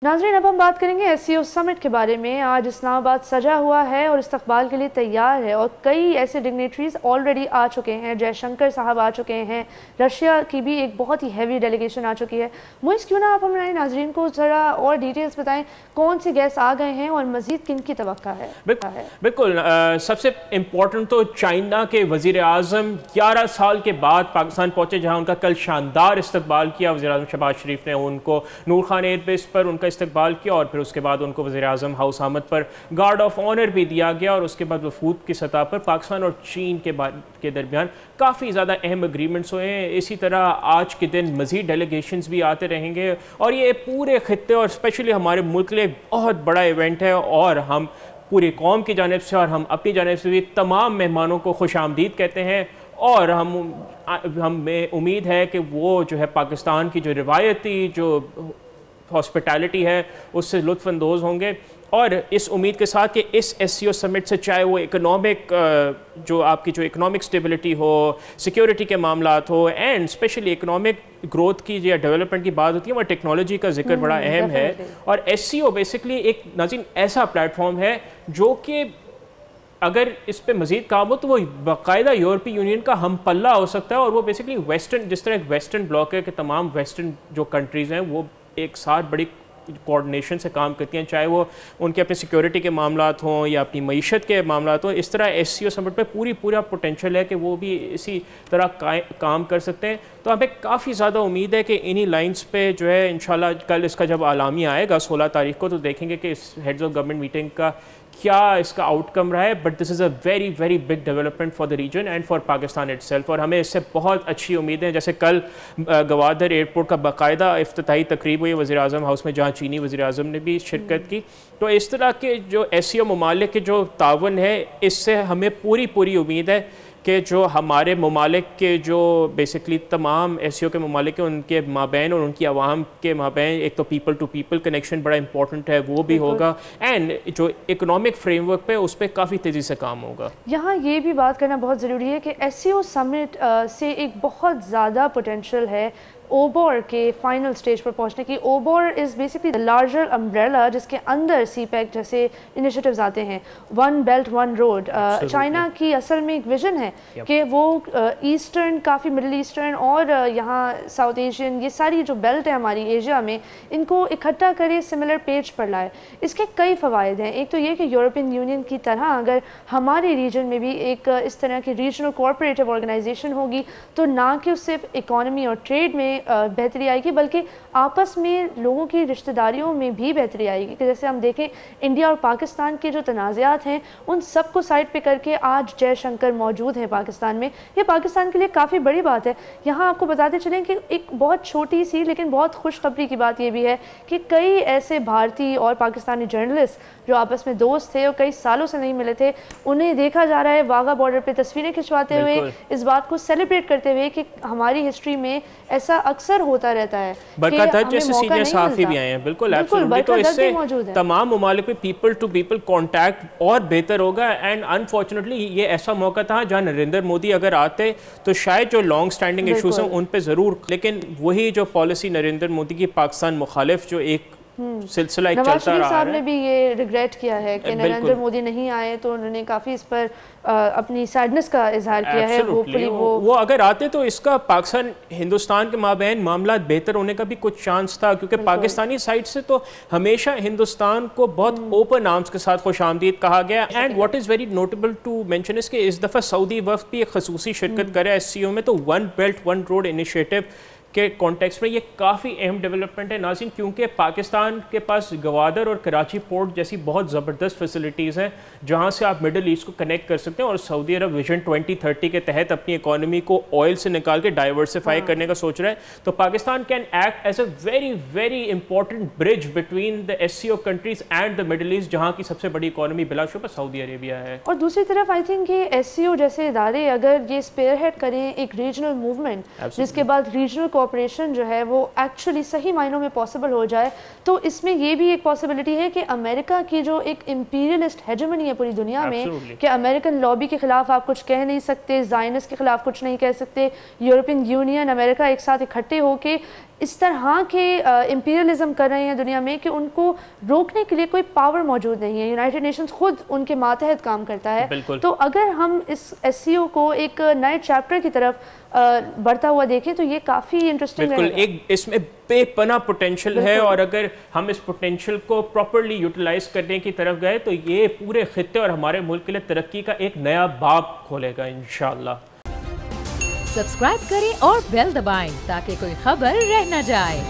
नाज़रीन, अब हम बात करेंगे SCO समिट के बारे में। आज इस्लामाबाद सजा हुआ है और इस्तकबाल के लिए तैयार है और कई ऐसे डिग्नेटरीज ऑलरेडी आ चुके हैं। जयशंकर साहब आ चुके हैं, रशिया की भी एक बहुत ही हैवी डेलीगेशन आ चुकी है। मोइस, क्यों ना आप हमारे नाज़रीन को ज़रा और डिटेल्स बताएं, कौन से गेस्ट आ गए हैं और मज़ीद किन की तवक्का है? बिल्कुल, सबसे इम्पोर्टेंट तो चाइना के वज़ीर आज़म 11 साल के बाद पाकिस्तान पहुँचे, जहाँ उनका कल शानदार इस्तकबाल किया। वज़ीर आज़म शहबाज शरीफ ने उनको नूर खान एयरबेस पर उनका इस्तकबाल किया और फिर उसके बाद उनको वज़ीर आज़म हाउस आमद पर गार्ड ऑफ ऑनर भी दिया गया। और उसके बाद वफूद की सतह पर पाकिस्तान और चीन के दरमियान काफ़ी ज़्यादा अहम एग्रीमेंट्स हुए हैं। इसी तरह आज के दिन मज़ीद डेलीगेशंस भी आते रहेंगे और ये पूरे खित्ते और स्पेशली हमारे मुल्क के लिए एक बहुत बड़ा इवेंट है। और हम पूरी कौम की जानिब से और हम अपनी जानिब से भी तमाम मेहमानों को खुश आमदीद कहते हैं। और हमें उम्मीद है कि वो जो है पाकिस्तान की जो रिवायती जो हॉस्पिटैलिटी है उससे लुत्फ़अंदोज़ होंगे। और इस उम्मीद के साथ कि इस SCO समिट से चाहे वो इकोनॉमिक जो आपकी जो इकोनॉमिक स्टेबिलिटी हो, सिक्योरिटी के मामलात हो एंड स्पेशली इकोनॉमिक ग्रोथ की या डेवलपमेंट की बात होती है, वह टेक्नोलॉजी का जिक्र बड़ा अहम है। और SCO बेसिकली एक नाज़रीन ऐसा प्लेटफॉर्म है जो कि अगर इस पे मज़ीद काम हो तो वो बाकायदा यूरोपीय यूनियन का हम पल्ला हो सकता है। और वो बेसिकली वेस्टर्न, जिस तरह एक वेस्टर्न ब्लॉक है कि तमाम वेस्टर्न जो कंट्रीज़ हैं वो एक साथ बड़ी कोऑर्डिनेशन से काम करती हैं, चाहे वो उनके अपने सिक्योरिटी के मामलात हों या अपनी मईशत के मामलात हों। इस तरह SCO समिट पे पूरा पोटेंशियल है कि वो भी इसी तरह काम कर सकते हैं। तो हमें काफ़ी ज़्यादा उम्मीद है कि इन्हीं लाइंस पे जो है इंशाल्लाह कल इसका जब आलामिया आएगा 16 तारीख को, तो देखेंगे कि इस हेड्स ऑफ गवर्नमेंट मीटिंग का क्या इसका आउटकम रहा है। But this is a very very big development for the region and for Pakistan itself. और हमें इससे बहुत अच्छी उम्मीदें, जैसे कल गवादर एयरपोर्ट का बाकायदा इफ्तिताही तकरीब हुई वज़ीर आज़म हाउस में, जहाँ चीनी वज़ीर आज़म ने भी शिरकत की। तो इस तरह के जो SCO ममालिक के जो तावन है, इससे हमें पूरी उम्मीद है कि जो हमारे ममालिक के जो बेसिकली तमाम SCO के ममालिक हैं उनके माबैन और उनकी आवाम के माबैन एक तो पीपल टू पीपल कनेक्शन बड़ा इंपॉर्टेंट है, वो भी होगा। एंड जो इकोनॉमिक फ्रेमवर्क पे उस पर काफ़ी तेज़ी से काम होगा। यहाँ ये भी बात करना बहुत ज़रूरी है कि SCO समिट से एक बहुत ज़्यादा पोटेंशियल है ओबोर के फाइनल स्टेज पर पहुंचने की। OBOR is basically the larger umbrella जिसके अंदर CPEC जैसे इनिशिएटिव्स आते हैं, one belt one road. China की असल में एक विजन है कि वो ईस्टर्न, काफ़ी मिडल ईस्टर्न और यहाँ साउथ एशियन, ये सारी जो बेल्ट है हमारी एशिया में, इनको इकट्ठा करे, सिमिलर पेज पर लाए। इसके कई फ़वाइद हैं। एक तो ये कि यूरोपियन यूनियन की तरह अगर हमारे रीजन में भी एक इस तरह की रीजनल कोऑपरेटिव ऑर्गेनाइजेशन होगी तो ना कि सिर्फ इकॉनमी और ट्रेड में बेहतरी आएगी बल्कि आपस में लोगों की रिश्तेदारियों में भी बेहतरी आएगी। कि जैसे हम देखें इंडिया और पाकिस्तान के जो तनाज़ात हैं उन सब को साइड पे करके आज जयशंकर मौजूद हैं पाकिस्तान में। ये पाकिस्तान के लिए काफ़ी बड़ी बात है। यहाँ आपको बताते चलें कि एक बहुत छोटी सी लेकिन बहुत खुशखबरी की बात ये भी है कि कई ऐसे भारतीय और पाकिस्तानी जर्नलिस्ट जो आपस में दोस्त थे और कई सालों से नहीं मिले थे, उन्हें देखा जा रहा है वाघा बॉर्डर पे तस्वीरें खिंचवाते हुए, इस बात को सेलिब्रेट करते हुए कि हमारी हिस्ट्री में ऐसा अक्सर होता रहता है। बरकत जैसे सीनियर सहाफ़ी भी आए हैं। बिल्कुल एब्सोल्युटली। तो इससे तमाम ममालिक में पीपल टू पीपल कॉन्टैक्ट और बेहतर होगा। एंड अनफॉर्चुनेटली ये ऐसा मौका था जहाँ नरेंद्र मोदी अगर आते तो शायद जो लॉन्ग स्टैंडिंग इशूज़ हैं उन पे ज़रूर, लेकिन वही जो पॉलिसी नरेंद्र मोदी की पाकिस्तान मुखालिफ जो एक सिलसिला एक चलता रहा है। साहब ने भी ये रिग्रेट किया है कि नरेंद्र मोदी नहीं आए, तो उन्होंने काफ़ी इस पर अपनी सैडनेस का इजहार किया है। वो अगर आते तो इसका पाकिस्तान हिंदुस्तान के माबैन मामला बेहतर होने का भी कुछ चांस था, क्योंकि पाकिस्तानी साइड से तो हमेशा हिंदुस्तान को बहुत ओपन आर्म्स के साथ खुशामदीद कहा गया। And what is very notable to mention इस कि इस दफ़ा सऊदी वफ़द भी एक खसूसी शिरकत करे SCO में। तो one belt one road initiative के कॉन्टेक्स्ट में ये काफ़ी अहम डेवलपमेंट है नाज़रीन, क्योंकि पाकिस्तान के पास गवादर और कराची पोर्ट जैसी बहुत ज़बरदस्त फैसिलिटीज़ हैं जहाँ से आप मिडल ईस्ट को कनेक्ट कर सकते हैं। और सऊदी अरब विजन 2030 के तहत अपनी इकॉनमी को ऑयल से निकाल के डाइवर्सिफाई करने का सोच रहा है। तो Pakistan can act as a very very important bridge between the SCO countries and the middle east, जहाँ की सबसे बड़ी इकॉनमी बिलाशुबा सऊदी अरेबिया है। और दूसरी तरफ आई थिंक ये SCO जैसे इदारे अगर ये स्पेयरहेड करें एक रीजनल मूवमेंट, जिसके बाद रीजनल कोऑपरेशन जो है वो एक्चुअली सही मायनों में पॉसिबल हो जाए, तो इसमें ये भी एक पॉसिबिलिटी है कि अमेरिका की जो एक इंपीरियलिस्ट हेजेमनी है पूरी दुनिया में, कि अमेरिकन लॉबी के खिलाफ आप कुछ कह नहीं सकते, ज़ायनिस्ट के खिलाफ कुछ नहीं कह सकते, यूरोपियन यूनियन, अमेरिका एक साथ इकट्ठे होकर اس طرح کے امپیریلزم کر رہے ہیں دنیا میں کہ ان کو روکنے کے لیے کوئی پاور موجود نہیں ہے. یونائٹڈ نیشنز خود ان کے ماتحت کام کرتا ہے. تو اگر ہم اس ایس سی او کو ایک نئے چیپٹر کی طرف بڑھتا ہوا دیکھیں تو یہ کافی انٹرسٹنگ ہے. بالکل ایک اس میں بے پناہ پوٹینشل ہے، اور اگر ہم اس پوٹینشل کو پراپرلی یوٹیلائز کرنے کی طرف گئے تو یہ پورے خطے اور ہمارے ملک کے لیے ترقی کا ایک نیا باب کھولے گا انشاءاللہ. سبسکرائب کریں اور بیل دبائیں تاکہ کوئی خبر رہ نہ جائے.